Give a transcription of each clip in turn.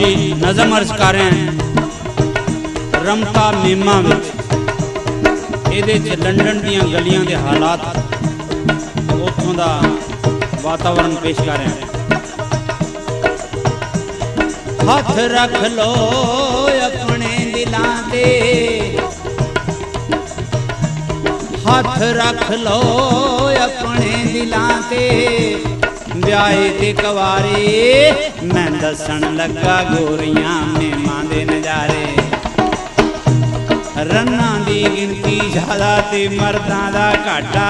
जी नज़म अर्ज कर रहे हैं रमता मेमा विच ਇਹਦੇ 'ਚ लंडन ਦੀਆਂ गलियां ਦੇ हालात ਉੱਥੋਂ ਦਾ वातावरण पेश कर रहे हैं। हथ रख लो अपने दिलां ते, हथ रख लो अपने दिलां ते, ब्याहे ते कवारे मैं दसन लगा गोरियां मेमां दे नजारे। रन्ना दी गिनती ज़्यादा ते मर्दां दा घाटा,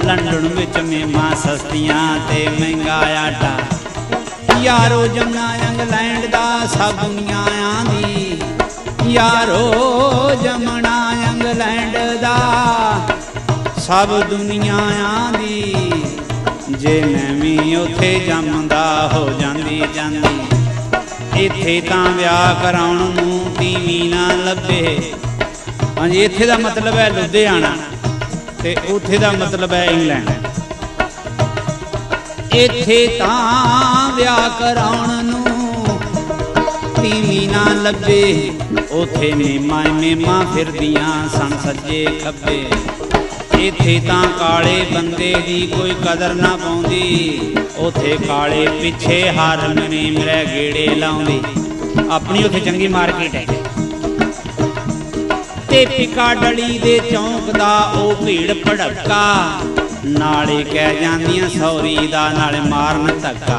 लंडन विच मेमां सस्तियां ते महंगा आटा। यारो जमना इंग्लैंड दा सब दुनिया आंदी, यारो जमना इंग्लैंड दा सब दुनिया आंदी, जे मैं भी उत्थे जमदा हो जांदी जांदी। इत्थे तां विआह कराउण नूं तीवीं ना लभे। हाँ जी, इत्थे दा मतलब है लुधियाना ते उत्थे दा मतलब है इंग्लैंड। इत्थे तां विआह कराउण नूं तीवीं ना लभे, उत्थे मेमां मेमां फिरदियां सन सज्जे खब्बे। इत्थे तां काले बंदे दी कोई कदर ना पाउंदी, उत्थे काले पिछे हर मने मेरे गेड़े लाउंदी। अपनी उत्थे चंगी मार्केट है ते पिकाडली दे चौंक दा ओ भीड़ भड़का, नाले कह जांदियां सौरी दा नाले मारन धक्का।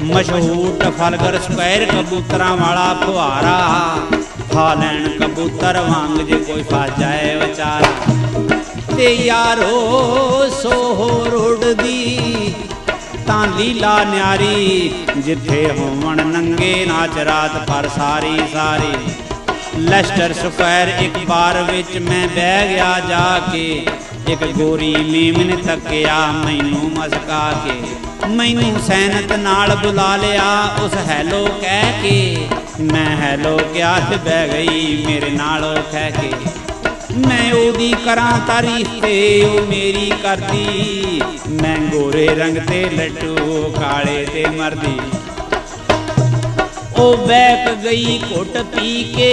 मशहूर टफलगर स्क्वायर कबूतरां वाला फुहारा, खा लैन कबूतर वांग जे कोई फस जाए बेचारा। ते यारो सोहो रोड दी तां लीला न्यारी, जिथे होवन नंगे नाच रात पर सारी सारी। लेस्टर स्क्वायर एक बार विच मैं बह गया जाके, एक गोरी मेम ने तकिया मैनू मस्का के। मैनू सैनत नाल बुला लिया उस हैलो कह के, मैं हैलो क्या ते बह गई मेरे नालों कह के। मैं ओदी करां तारीफ ते ओ मेरी करदी, मैं गोरे रंग ते लट्टू काले ते मरदी। ओ बैक गई घुट पी के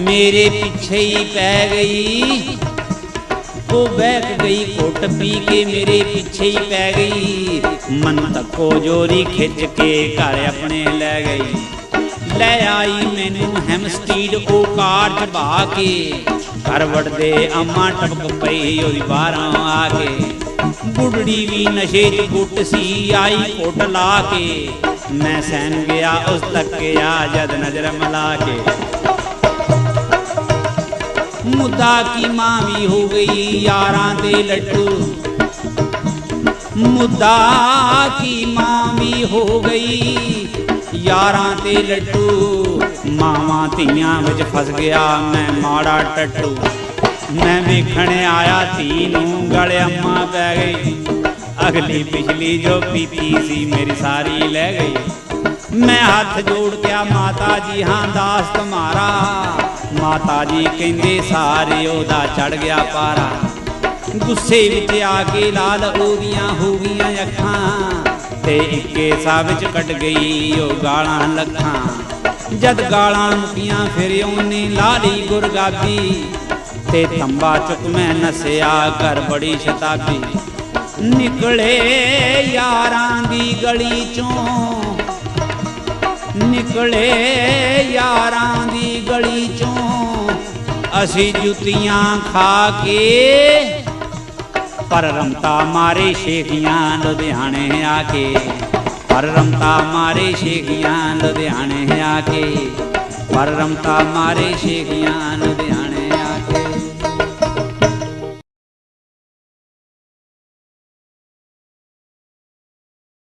मेरे पीछे ही पै गई, ओ बैक गई घुट पी के मेरे पीछे ही पै गई। मन तको जोरी खिंच के घर अपने लै गई। लै आई मैनू हैमस्टीड ओ कार च बहा के, घर वड़दे अम्मा टपक पई ओदी बाहरों आके। बुढ़ड़ी भी नशे च गुट सी आई घुट ला के, मैं सहन गया उस तक गया जद नजर मिला के। मुद्दा की मां भी हो गई यारां दे लट्टू, मुद्दा की मां भी हो गई यारां ते लट्टू। मावां धियां विच फस गया मैं माड़ा टट्टू। मैं वेखण आया धी नूं गले अम्मा पै गई, अगली पिछली जो पीती सी मेरी सारी लै गई। मैं हाथ जोड़ के माता जी हाँ दास तुम्हारा, माता जी कहंदे सारे ओदा चढ़ गया पारा। गुस्से विच आके लाल ओदियां हो गईयां अखां, ते इक्के सा विच कट गई ओ गालां लखां। जद गालां मुकियां फिर ओने ला ली गुरगाबी, ते तंबा चुक मैं नसिया घर बड़ी शताबी। निकले यारां दी गली चों, निकले यारां दी गली चों, असी जुतियां खा के। पर रमता मारे शेखियां लुधियाने आके, पर रमता मारे शेखियां लुधियाने आके, पर रमता मारे शेखियां लुधियाने।